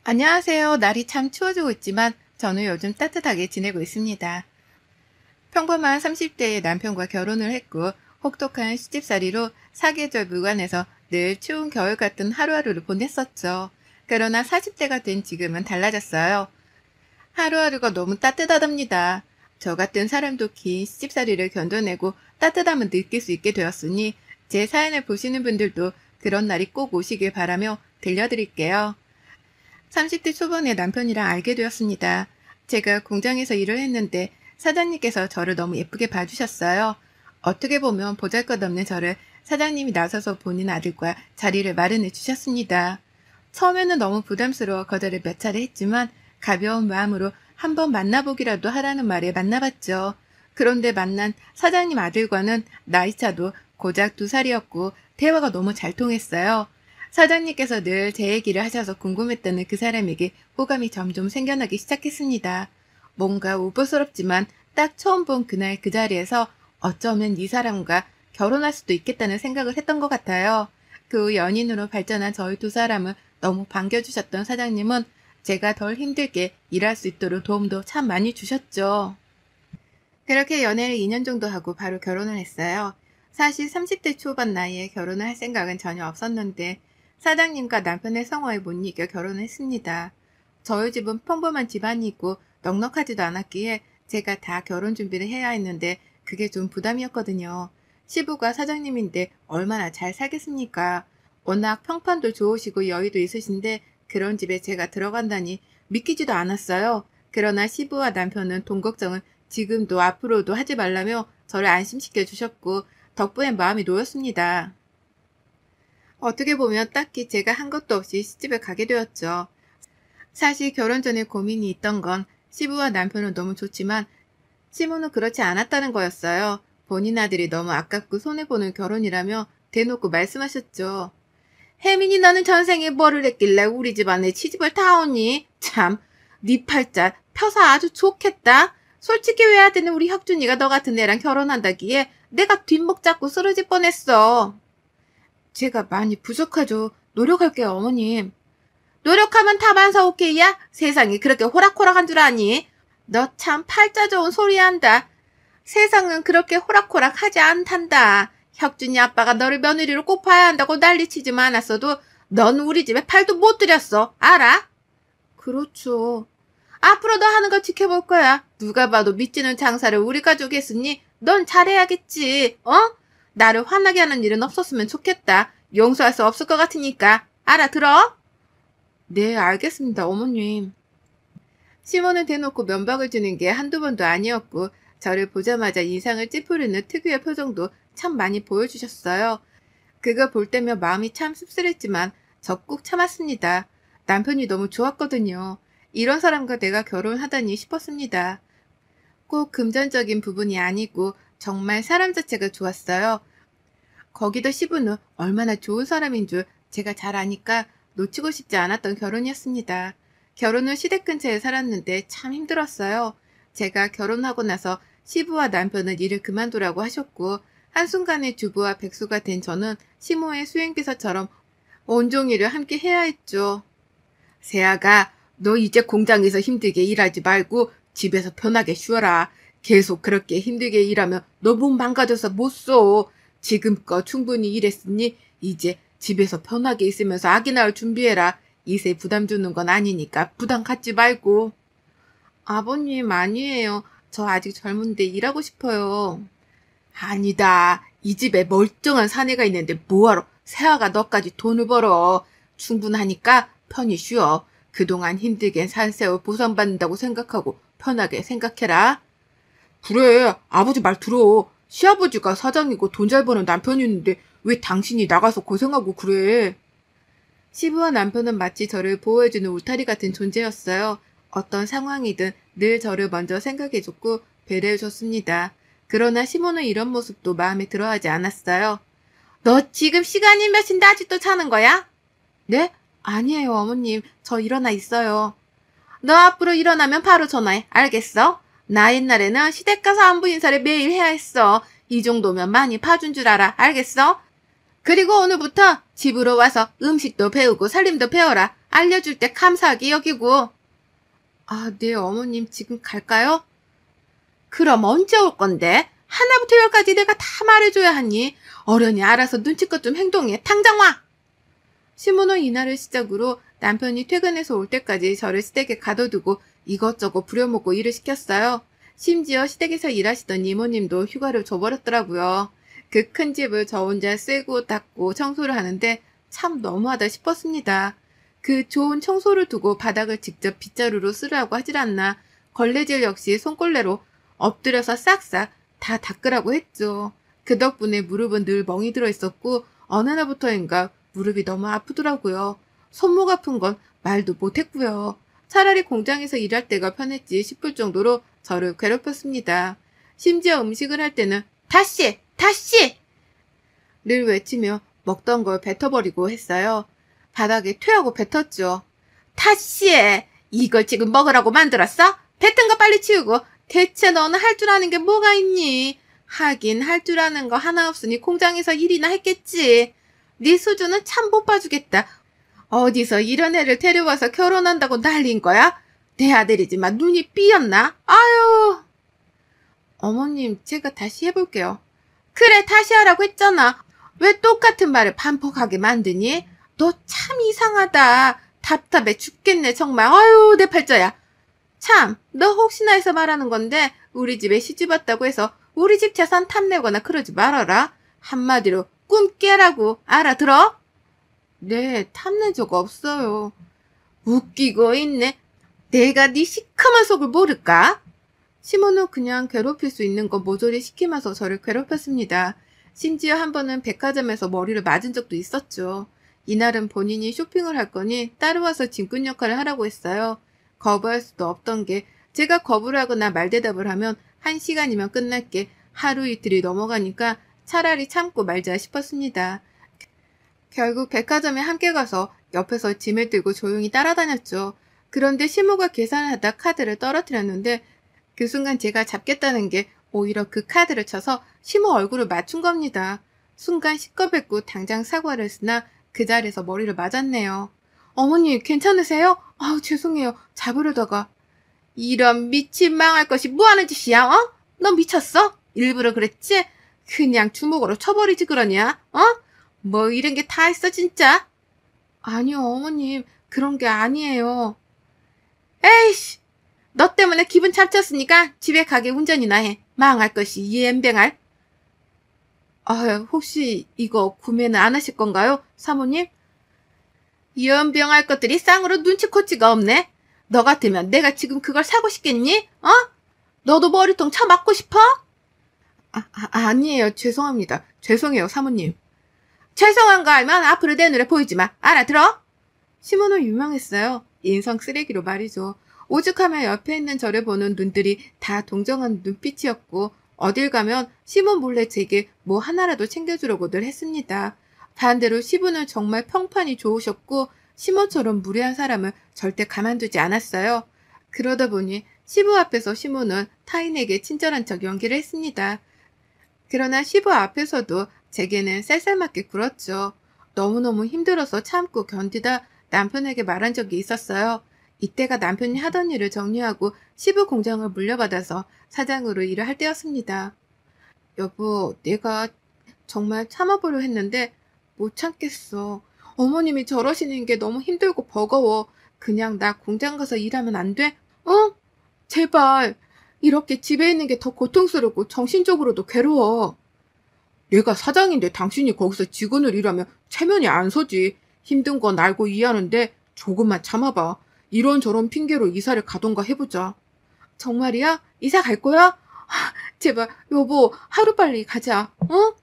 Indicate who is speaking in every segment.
Speaker 1: 안녕하세요. 날이 참 추워지고 있지만 저는 요즘 따뜻하게 지내고 있습니다. 평범한 30대의 남편과 결혼을 했고 혹독한 시집살이로 사계절 무관해서 늘 추운 겨울 같은 하루하루를 보냈었죠. 그러나 40대가 된 지금은 달라졌어요. 하루하루가 너무 따뜻하답니다. 저 같은 사람도 긴 시집살이를 견뎌내고 따뜻함을 느낄 수 있게 되었으니 제 사연을 보시는 분들도 그런 날이 꼭 오시길 바라며 들려드릴게요. 30대 초반에 남편이랑 알게 되었습니다. 제가 공장에서 일을 했는데 사장님께서 저를 너무 예쁘게 봐주셨어요. 어떻게 보면 보잘것없는 저를 사장님이 나서서 본인 아들과 자리를 마련해 주셨습니다. 처음에는 너무 부담스러워 거절을 몇 차례 했지만 가벼운 마음으로 한번 만나보기라도 하라는 말에 만나봤죠. 그런데 만난 사장님 아들과는 나이차도 고작 2살이었고 대화가 너무 잘 통했어요. 사장님께서 늘 제 얘기를 하셔서 궁금했다는 그 사람에게 호감이 점점 생겨나기 시작했습니다. 뭔가 우부스럽지만 딱 처음 본 그날 그 자리에서 어쩌면 이 사람과 결혼할 수도 있겠다는 생각을 했던 것 같아요. 그 후 연인으로 발전한 저희 두 사람을 너무 반겨주셨던 사장님은 제가 덜 힘들게 일할 수 있도록 도움도 참 많이 주셨죠. 그렇게 연애를 2년 정도 하고 바로 결혼을 했어요. 사실 30대 초반 나이에 결혼을 할 생각은 전혀 없었는데 사장님과 남편의 성화에 못 이겨 결혼을 했습니다. 저희 집은 평범한 집안이고 넉넉하지도 않았기에 제가 다 결혼 준비를 해야 했는데 그게 좀 부담이었거든요. 시부가 사장님인데 얼마나 잘 살겠습니까? 워낙 평판도 좋으시고 여유도 있으신데 그런 집에 제가 들어간다니 믿기지도 않았어요. 그러나 시부와 남편은 돈 걱정을 지금도 앞으로도 하지 말라며 저를 안심시켜 주셨고 덕분에 마음이 놓였습니다. 어떻게 보면 딱히 제가 한 것도 없이 시집을 가게 되었죠. 사실 결혼 전에 고민이 있던 건 시부와 남편은 너무 좋지만 시부는 그렇지 않았다는 거였어요. 본인 아들이 너무 아깝고 손해보는 결혼이라며 대놓고 말씀하셨죠. 혜민이 너는 전생에 뭐를 했길래 우리 집안에 시집을 타오니? 참, 네 팔자 펴서 아주 좋겠다. 솔직히 외아들은 우리 혁준이가 너 같은 애랑 결혼한다기에 내가 뒷목 잡고 쓰러질 뻔했어. 제가 많이 부족하죠. 노력할게요, 어머님. 노력하면 다반사 오케이야? 세상이 그렇게 호락호락한 줄 아니? 너 참 팔자 좋은 소리 한다. 세상은 그렇게 호락호락하지 않단다. 혁준이 아빠가 너를 며느리로 꼭 봐야 한다고 난리치지만 않았어도 넌 우리 집에 팔도 못 들였어. 알아? 그렇죠. 앞으로 너 하는 거 지켜볼 거야. 누가 봐도 믿지는 장사를 우리 가족이 했으니 넌 잘해야겠지. 어? 나를 화나게 하는 일은 없었으면 좋겠다. 용서할 수 없을 것 같으니까. 알아들어? 네, 알겠습니다, 어머님. 시몬은 대놓고 면박을 주는 게 한두 번도 아니었고 저를 보자마자 인상을 찌푸리는 특유의 표정도 참 많이 보여주셨어요. 그거 볼 때면 마음이 참 씁쓸했지만 적극 참았습니다. 남편이 너무 좋았거든요. 이런 사람과 내가 결혼하다니 싶었습니다. 꼭 금전적인 부분이 아니고 정말 사람 자체가 좋았어요. 거기도 시부는 얼마나 좋은 사람인 줄 제가 잘 아니까 놓치고 싶지 않았던 결혼이었습니다. 결혼 후 시댁 근처에 살았는데 참 힘들었어요. 제가 결혼하고 나서 시부와 남편은 일을 그만두라고 하셨고 한순간에 주부와 백수가 된 저는 시모의 수행비서처럼 온종일을 함께 해야 했죠. 세아가 너 이제 공장에서 힘들게 일하지 말고 집에서 편하게 쉬어라. 계속 그렇게 힘들게 일하면 너 몸 망가져서 못 써. 지금껏 충분히 일했으니 이제 집에서 편하게 있으면서 아기 낳을 준비해라. 이세 부담 주는 건 아니니까 부담 갖지 말고. 아버님 아니에요. 저 아직 젊은데 일하고 싶어요. 아니다. 이 집에 멀쩡한 사내가 있는데 뭐하러 세아가 너까지 돈을 벌어. 충분하니까 편히 쉬어. 그동안 힘들게 산 세월 보상받는다고 생각하고 편하게 생각해라. 그래, 아버지 말 들어. 시아버지가 사장이고 돈 잘 버는 남편이 있는데 왜 당신이 나가서 고생하고 그래. 시부와 남편은 마치 저를 보호해주는 울타리 같은 존재였어요. 어떤 상황이든 늘 저를 먼저 생각해줬고 배려해줬습니다. 그러나 시모는 이런 모습도 마음에 들어하지 않았어요. 너 지금 시간이 몇인데 아직도 자는 거야? 네? 아니에요, 어머님. 저 일어나 있어요. 너 앞으로 일어나면 바로 전화해. 알겠어? 나 옛날에는 시댁 가서 안부 인사를 매일 해야 했어. 이 정도면 많이 봐준 줄 알아. 알겠어? 그리고 오늘부터 집으로 와서 음식도 배우고 살림도 배워라. 알려줄 때 감사하게 여기고. 아, 네, 어머님 지금 갈까요? 그럼 언제 올 건데? 하나부터 열까지 내가 다 말해줘야 하니. 어련히 알아서 눈치껏 좀 행동해. 당장 와! 시모는 이날을 시작으로 남편이 퇴근해서 올 때까지 저를 시댁에 가둬두고 이것저것 부려먹고 일을 시켰어요. 심지어 시댁에서 일하시던 이모님도 휴가를 줘버렸더라고요. 그 큰 집을 저 혼자 쓰고 닦고 청소를 하는데 참 너무하다 싶었습니다. 그 좋은 청소를 두고 바닥을 직접 빗자루로 쓰라고 하질 않나. 걸레질 역시 손걸레로 엎드려서 싹싹 다 닦으라고 했죠. 그 덕분에 무릎은 늘 멍이 들어 있었고 어느 날부터인가 무릎이 너무 아프더라고요. 손목 아픈 건 말도 못했고요. 차라리 공장에서 일할 때가 편했지 싶을 정도로 저를 괴롭혔습니다. 심지어 음식을 할 때는 다시! 다시! 를 외치며 먹던 걸 뱉어버리고 했어요. 바닥에 퇴하고 뱉었죠. 다시 해! 이걸 지금 먹으라고 만들었어? 뱉은 거 빨리 치우고. 대체 너는 할 줄 아는 게 뭐가 있니? 하긴 할 줄 아는 거 하나 없으니 공장에서 일이나 했겠지. 네 수준은 참 못 봐주겠다. 어디서 이런 애를 데려와서 결혼한다고 난린 거야? 내 아들이지만 눈이 삐었나? 아유. 어머님, 제가 다시 해볼게요. 그래, 다시 하라고 했잖아. 왜 똑같은 말을 반복하게 만드니? 너 참 이상하다. 답답해 죽겠네, 정말. 아유, 내 팔자야. 참, 너 혹시나 해서 말하는 건데 우리 집에 시집 왔다고 해서 우리 집 재산 탐내거나 그러지 말아라. 한마디로 꿈 깨라고. 알아들어? 네, 탐낸 적 없어요. 웃기고 있네. 내가 네 시커먼 속을 모를까? 시모는 그냥 괴롭힐 수 있는 거 모조리 시키면서 저를 괴롭혔습니다. 심지어 한 번은 백화점에서 머리를 맞은 적도 있었죠. 이날은 본인이 쇼핑을 할 거니 따라와서 짐꾼 역할을 하라고 했어요. 거부할 수도 없던 게 제가 거부를 하거나 말대답을 하면 1시간이면 끝날 게 하루 이틀이 넘어가니까 차라리 참고 말자 싶었습니다. 결국 백화점에 함께 가서 옆에서 짐을 들고 조용히 따라다녔죠. 그런데 시모가 계산을 하다 카드를 떨어뜨렸는데 그 순간 제가 잡겠다는 게 오히려 그 카드를 쳐서 시모 얼굴을 맞춘 겁니다. 순간 시꺼뱄고 당장 사과를 했으나 그 자리에서 머리를 맞았네요. 어머니 괜찮으세요? 아우 죄송해요. 잡으려다가. 이런 미친 망할 것이 뭐하는 짓이야? 어? 너 미쳤어? 일부러 그랬지? 그냥 주먹으로 쳐버리지 그러냐? 어? 뭐 이런 게 다 있어 진짜? 아니요 어머님 그런 게 아니에요. 에이씨 너 때문에 기분 잡쳤으니까 집에 가게 운전이나 해. 망할 것이 이엠뱅할. 아 혹시 이거 구매는 안 하실 건가요 사모님? 연병할 것들이 쌍으로 눈치코치가 없네. 너 같으면 내가 지금 그걸 사고 싶겠니? 어? 너도 머리통 쳐맞고 싶어? 아니에요. 죄송합니다. 죄송해요, 사모님. 죄송한 거 알면 앞으로 내 눈에 보이지 마. 알아들어? 시모는 유명했어요. 인성 쓰레기로 말이죠. 오죽하면 옆에 있는 저를 보는 눈들이 다 동정한 눈빛이었고 어딜 가면 시몬 몰래 제게 뭐 하나라도 챙겨주려고 늘 했습니다. 반대로 시부는 정말 평판이 좋으셨고 시모처럼 무례한 사람을 절대 가만두지 않았어요. 그러다 보니 시부 앞에서 시모는 타인에게 친절한 척 연기를 했습니다. 그러나 시부 앞에서도 제게는 쌀쌀맞게 굴었죠. 너무너무 힘들어서 참고 견디다 남편에게 말한 적이 있었어요. 이때가 남편이 하던 일을 정리하고 시부 공장을 물려받아서 사장으로 일을 할 때였습니다. 여보, 내가 정말 참아보려 했는데 못 참겠어. 어머님이 저러시는 게 너무 힘들고 버거워. 그냥 나 공장 가서 일하면 안 돼? 어? 제발. 이렇게 집에 있는 게 더 고통스럽고 정신적으로도 괴로워. 내가 사장인데 당신이 거기서 직원을 일하면 체면이 안 서지. 힘든 건 알고 이해하는데 조금만 참아봐. 이런저런 핑계로 이사를 가던가 해보자. 정말이야? 이사 갈 거야? 제발 여보 하루빨리 가자. 어?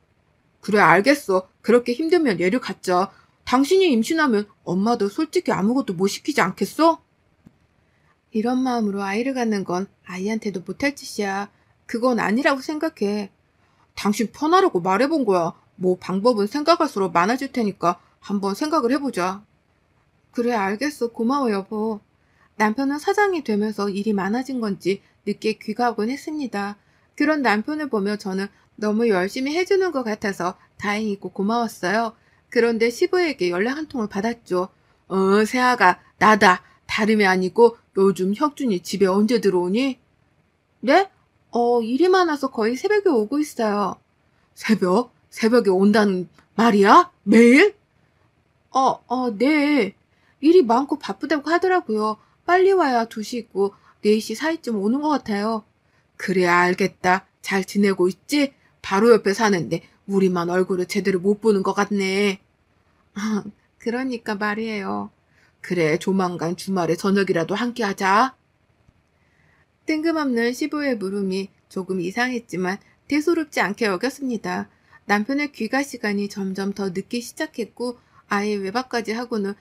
Speaker 1: 그래 알겠어. 그렇게 힘들면 얘를 갖자. 당신이 임신하면 엄마도 솔직히 아무것도 못 시키지 않겠어? 이런 마음으로 아이를 갖는 건 아이한테도 못할 짓이야. 그건 아니라고 생각해. 당신 편하라고 말해본 거야. 뭐 방법은 생각할수록 많아질 테니까 한번 생각을 해보자. 그래 알겠어. 고마워 여보. 남편은 사장이 되면서 일이 많아진 건지 늦게 귀가하곤 했습니다. 그런 남편을 보며 저는 너무 열심히 해주는 것 같아서 다행이고 고마웠어요. 그런데 시부에게 연락 한 통을 받았죠. 세아가 나다. 다름이 아니고 요즘 혁준이 집에 언제 들어오니? 네? 일이 많아서 거의 새벽에 오고 있어요. 새벽? 새벽에 온다는 말이야? 매일? 네. 일이 많고 바쁘다고 하더라고요. 빨리 와야 2시 있고 4시 사이쯤 오는 것 같아요. 그래, 알겠다. 잘 지내고 있지? 바로 옆에 사는데 우리만 얼굴을 제대로 못 보는 것 같네. 그러니까 말이에요. 그래, 조만간 주말에 저녁이라도 함께 하자. 뜬금없는 시부의 물음이 조금 이상했지만 대수롭지 않게 여겼습니다. 남편의 귀가 시간이 점점 더 늦기 시작했고 아예 외박까지 하고는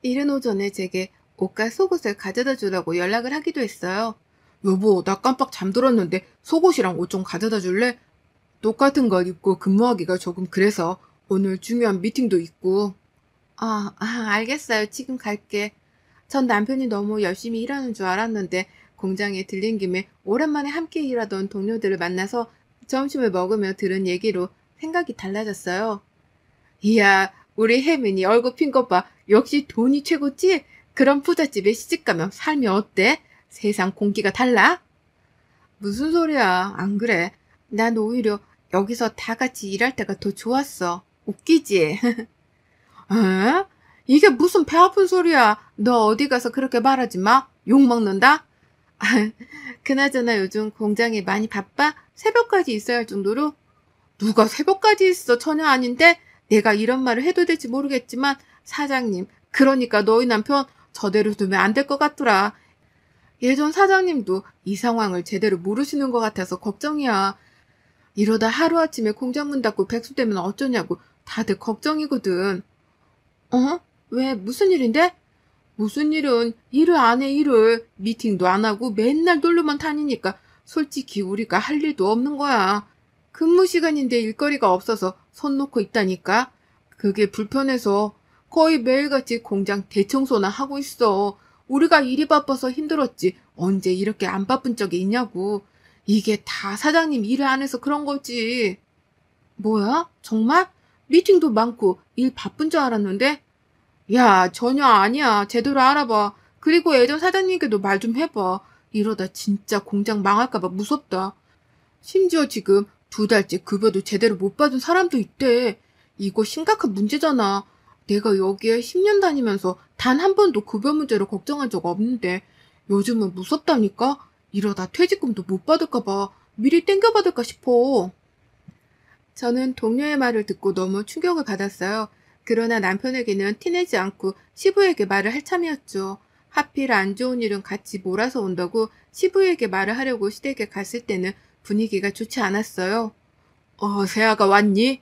Speaker 1: 이른 오전에 제게 옷과 속옷을 가져다 주라고 연락을 하기도 했어요. 여보, 나 깜빡 잠들었는데 속옷이랑 옷 좀 가져다 줄래? 똑같은 걸 입고 근무하기가 조금 그래서 오늘 중요한 미팅도 있고. 알겠어요. 지금 갈게. 전 남편이 너무 열심히 일하는 줄 알았는데 공장에 들린 김에 오랜만에 함께 일하던 동료들을 만나서 점심을 먹으며 들은 얘기로 생각이 달라졌어요. 이야, 우리 혜민이 얼굴 핀 것 봐. 역시 돈이 최고지? 그런 부잣집에 시집가면 삶이 어때? 세상 공기가 달라? 무슨 소리야. 안 그래. 난 오히려 여기서 다 같이 일할 때가 더 좋았어. 웃기지? 에? 이게 무슨 배 아픈 소리야. 너 어디 가서 그렇게 말하지 마. 욕 먹는다? 그나저나 요즘 공장이 많이 바빠? 새벽까지 있어야 할 정도로? 누가 새벽까지 있어? 전혀 아닌데? 내가 이런 말을 해도 될지 모르겠지만 사장님, 그러니까 너희 남편 저대로 두면 안 될 것 같더라. 예전 사장님도 이 상황을 제대로 모르시는 것 같아서 걱정이야. 이러다 하루아침에 공장 문 닫고 백수되면 어쩌냐고 다들 걱정이거든. 왜? 무슨 일인데? 무슨 일은 일을 안 해, 일을. 미팅도 안 하고 맨날 놀러만 다니니까 솔직히 우리가 할 일도 없는 거야. 근무 시간인데 일거리가 없어서 손 놓고 있다니까. 그게 불편해서 거의 매일같이 공장 대청소나 하고 있어. 우리가 일이 바빠서 힘들었지 언제 이렇게 안 바쁜 적이 있냐고. 이게 다 사장님 일을 안 해서 그런 거지. 뭐야? 정말? 미팅도 많고 일 바쁜 줄 알았는데? 야, 전혀 아니야. 제대로 알아봐. 그리고 예전 사장님께도 말 좀 해봐. 이러다 진짜 공장 망할까봐 무섭다. 심지어 지금 2달째 급여도 제대로 못 받은 사람도 있대. 이거 심각한 문제잖아. 내가 여기에 10년 다니면서 단 한 번도 급여 문제로 걱정한 적 없는데 요즘은 무섭다니까? 이러다 퇴직금도 못 받을까봐 미리 땡겨받을까 싶어. 저는 동료의 말을 듣고 너무 충격을 받았어요. 그러나 남편에게는 티내지 않고 시부에게 말을 할 참이었죠. 하필 안 좋은 일은 같이 몰아서 온다고 시부에게 말을 하려고 시댁에 갔을 때는 분위기가 좋지 않았어요. 세아가 왔니?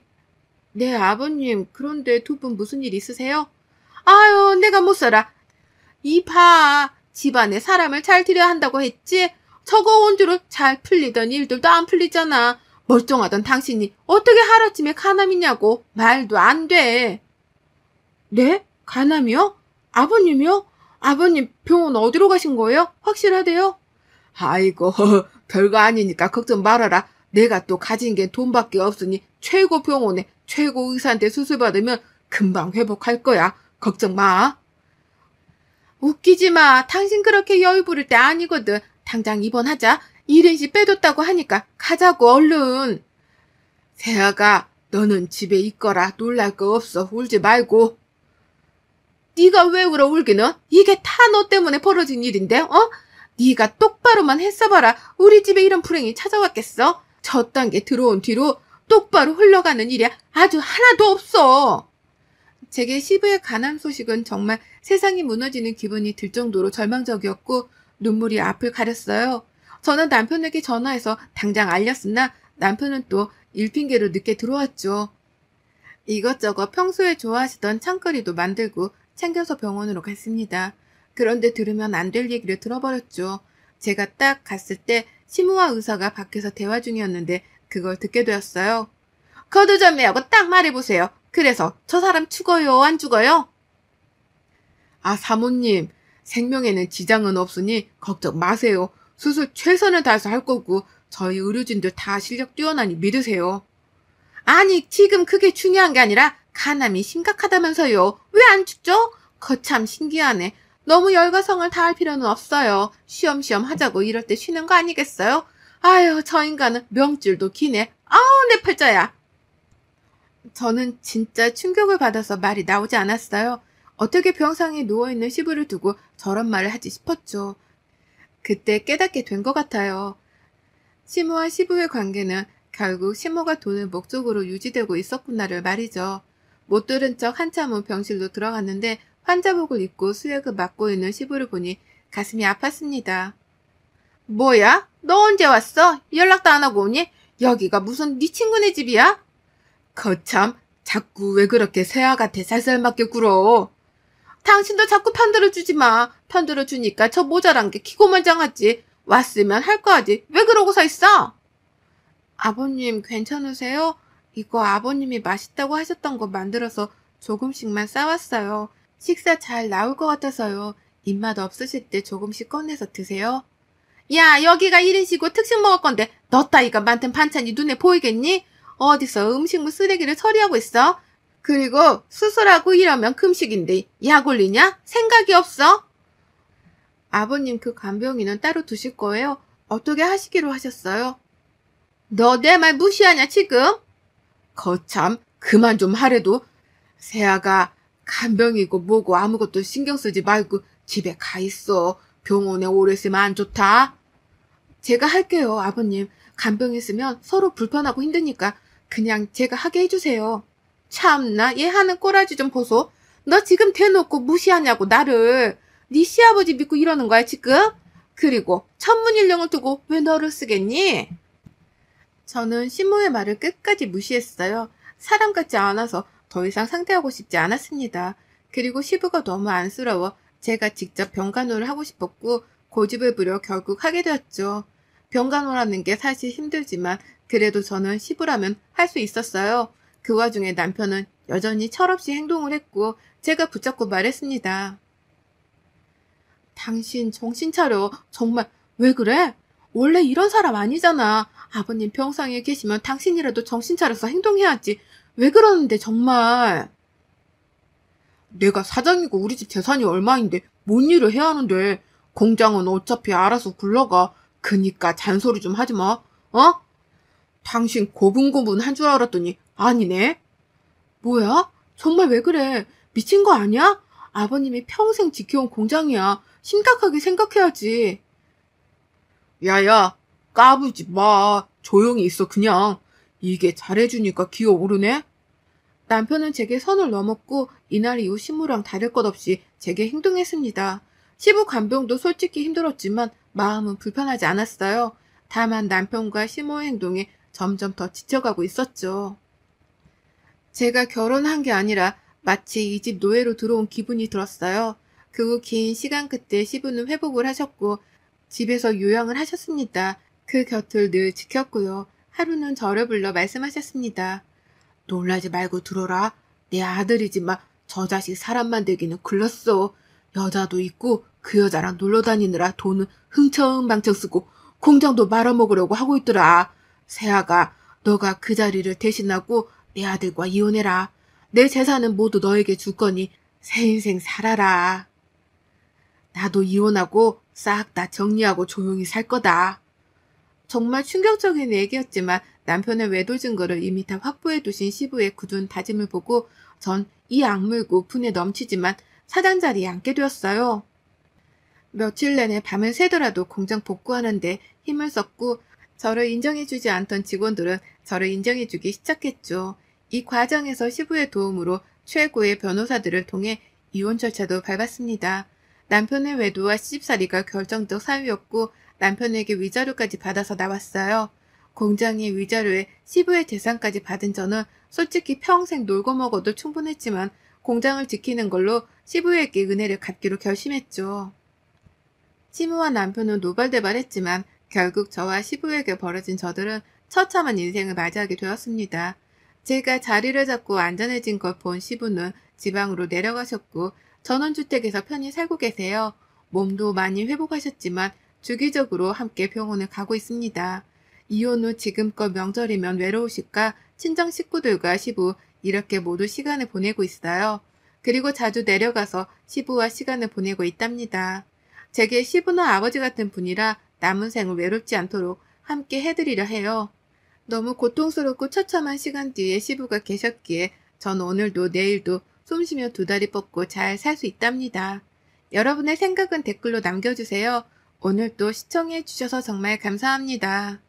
Speaker 1: 네, 아버님. 그런데 2분 무슨 일 있으세요? 아유, 내가 못 살아. 이봐, 집안에 사람을 잘 들여야 한다고 했지? 저거 온 뒤로 잘 풀리던 일들도 안 풀리잖아. 멀쩡하던 당신이 어떻게 하루아침에 간암이냐고. 말도 안 돼. 네? 간암이요? 아버님이요? 아버님 병원 어디로 가신 거예요? 확실하대요? 아이고, 별거 아니니까 걱정 말아라. 내가 또 가진 게 돈밖에 없으니 최고 병원에 최고 의사한테 수술 받으면 금방 회복할 거야. 걱정 마. 웃기지 마. 당신 그렇게 여유 부릴 때 아니거든. 당장 입원하자. 1인씩 빼줬다고 하니까 가자고 얼른. 세아가 너는 집에 있거라. 놀랄 거 없어. 울지 말고. 네가 왜 울어 울기는? 이게 다 너 때문에 벌어진 일인데 네가 똑바로만 했어봐라. 우리 집에 이런 불행이 찾아왔겠어? 저딴 게 들어온 뒤로 똑바로 흘러가는 일이 아주 하나도 없어. 제게 시부의 간암 소식은 정말 세상이 무너지는 기분이 들 정도로 절망적이었고 눈물이 앞을 가렸어요. 저는 남편에게 전화해서 당장 알렸으나 남편은 또 일핑계로 늦게 들어왔죠. 이것저것 평소에 좋아하시던 찬거리도 만들고 챙겨서 병원으로 갔습니다. 그런데 들으면 안 될 얘기를 들어버렸죠. 제가 딱 갔을 때 시무와 의사가 밖에서 대화 중이었는데 그걸 듣게 되었어요. 거두절미하고 딱 말해보세요. 그래서 저 사람 죽어요, 안 죽어요? 사모님, 생명에는 지장은 없으니 걱정 마세요. 수술 최선을 다해서 할 거고 저희 의료진들 다 실력 뛰어나니 믿으세요. 아니, 지금 그게 중요한 게 아니라 간암이 심각하다면서요. 왜 안 죽죠? 거참 신기하네. 너무 열과성을 다할 필요는 없어요. 쉬엄쉬엄 하자고 이럴 때 쉬는 거 아니겠어요? 아유, 저 인간은 명줄도 기네. 아우, 내 팔자야. 저는 진짜 충격을 받아서 말이 나오지 않았어요. 어떻게 병상에 누워있는 시부를 두고 저런 말을 하지 싶었죠. 그때 깨닫게 된 것 같아요. 시모와 시부의 관계는 결국 시모가 돈을 목적으로 유지되고 있었구나를 말이죠. 못 들은 척 한참 후 병실로 들어갔는데 환자복을 입고 수액을 맞고 있는 시부를 보니 가슴이 아팠습니다. 뭐야? 너 언제 왔어? 연락도 안 하고 오니? 여기가 무슨 네 친구네 집이야? 거참, 자꾸 왜 그렇게 새아같아 살살맞게 굴어? 당신도 자꾸 편들어주지 마. 편들어주니까 저 모자란 게 기고만장하지. 왔으면 할 거 하지. 왜 그러고 서 있어? 아버님 괜찮으세요? 이거 아버님이 맛있다고 하셨던 거 만들어서 조금씩만 싸왔어요. 식사 잘 나올 것 같아서요. 입맛 없으실 때 조금씩 꺼내서 드세요. 야, 여기가 1인시고 특식 먹을 건데 너 따위가 만든 반찬이 눈에 보이겠니? 어디서 음식물 쓰레기를 처리하고 있어? 그리고 수술하고 이러면 금식인데 약 올리냐? 생각이 없어? 아버님 그 간병인은 따로 두실 거예요? 어떻게 하시기로 하셨어요? 너 내 말 무시하냐 지금? 거참 그만 좀 하래도 세아가 간병이고 뭐고 아무것도 신경 쓰지 말고 집에 가 있어. 병원에 오래 있으면 안 좋다. 제가 할게요 아버님. 간병 있으면 서로 불편하고 힘드니까 그냥 제가 하게 해주세요. 참나 얘 하는 꼬라지 좀 보소. 너 지금 대놓고 무시하냐고 나를. 네 시아버지 믿고 이러는 거야 지금? 그리고 천문일령을 두고 왜 너를 쓰겠니? 저는 시모의 말을 끝까지 무시했어요. 사람 같지 않아서 더 이상 상대하고 싶지 않았습니다. 그리고 시부가 너무 안쓰러워 제가 직접 병간호를 하고 싶었고 고집을 부려 결국 하게 되었죠. 병간호라는 게 사실 힘들지만 그래도 저는 시부라면 할 수 있었어요. 그 와중에 남편은 여전히 철없이 행동을 했고 제가 붙잡고 말했습니다. 당신 정신 차려. 정말 왜 그래? 원래 이런 사람 아니잖아. 아버님 병상에 계시면 당신이라도 정신 차려서 행동해야지. 왜 그러는데 정말. 내가 사장이고 우리 집 재산이 얼마인데 뭔 일을 해야 하는데. 공장은 어차피 알아서 굴러가. 그니까 잔소리 좀 하지 마. 어? 당신 고분고분 한 줄 알았더니 아니네. 뭐야? 정말 왜 그래? 미친 거 아니야? 아버님이 평생 지켜온 공장이야. 심각하게 생각해야지. 야야, 까불지 마. 조용히 있어 그냥. 이게 잘해주니까 기어오르네? 남편은 제게 선을 넘었고 이날 이후 시모랑 다를 것 없이 제게 행동했습니다. 시부 간병도 솔직히 힘들었지만 마음은 불편하지 않았어요. 다만 남편과 시모의 행동에 점점 더 지쳐가고 있었죠. 제가 결혼한 게 아니라 마치 이 집 노예로 들어온 기분이 들었어요. 그 후 긴 시간 끝에 시부는 회복을 하셨고 집에서 요양을 하셨습니다. 그 곁을 늘 지켰고요. 하루는 저를 불러 말씀하셨습니다. 놀라지 말고 들어라. 내 아들이지만 저 자식 사람 만들기는 글렀어. 여자도 있고 그 여자랑 놀러 다니느라 돈은 흥청망청 쓰고 공장도 말아먹으려고 하고 있더라. 세아가 너가 그 자리를 대신하고 내 아들과 이혼해라. 내 재산은 모두 너에게 줄 거니 새 인생 살아라. 나도 이혼하고 싹 다 정리하고 조용히 살 거다. 정말 충격적인 얘기였지만 남편의 외도 증거를 이미 다 확보해 두신 시부의 굳은 다짐을 보고 전 이 악물고 분에 넘치지만 사장 자리에 앉게 되었어요. 며칠 내내 밤을 새더라도 공장 복구하는데 힘을 썼고 저를 인정해주지 않던 직원들은 저를 인정해주기 시작했죠. 이 과정에서 시부의 도움으로 최고의 변호사들을 통해 이혼 절차도 밟았습니다. 남편의 외도와 시집살이가 결정적 사유였고 남편에게 위자료까지 받아서 나왔어요. 공장의 위자료에 시부의 재산까지 받은 저는 솔직히 평생 놀고 먹어도 충분했지만 공장을 지키는 걸로 시부에게 은혜를 갚기로 결심했죠. 시부와 남편은 노발대발했지만 결국 저와 시부에게 벌어진 저들은 처참한 인생을 맞이하게 되었습니다. 제가 자리를 잡고 안전해진 걸 본 시부는 지방으로 내려가셨고 전원주택에서 편히 살고 계세요. 몸도 많이 회복하셨지만 주기적으로 함께 병원을 가고 있습니다. 이혼 후 지금껏 명절이면 외로우실까 친정 식구들과 시부 이렇게 모두 시간을 보내고 있어요. 그리고 자주 내려가서 시부와 시간을 보내고 있답니다. 제게 시부는 아버지 같은 분이라 남은 생을 외롭지 않도록 함께 해드리려 해요. 너무 고통스럽고 처참한 시간 뒤에 시부가 계셨기에 전 오늘도 내일도 숨쉬며 두 다리 뻗고 잘 살 수 있답니다. 여러분의 생각은 댓글로 남겨주세요. 오늘도 시청해 주셔서 정말 감사합니다.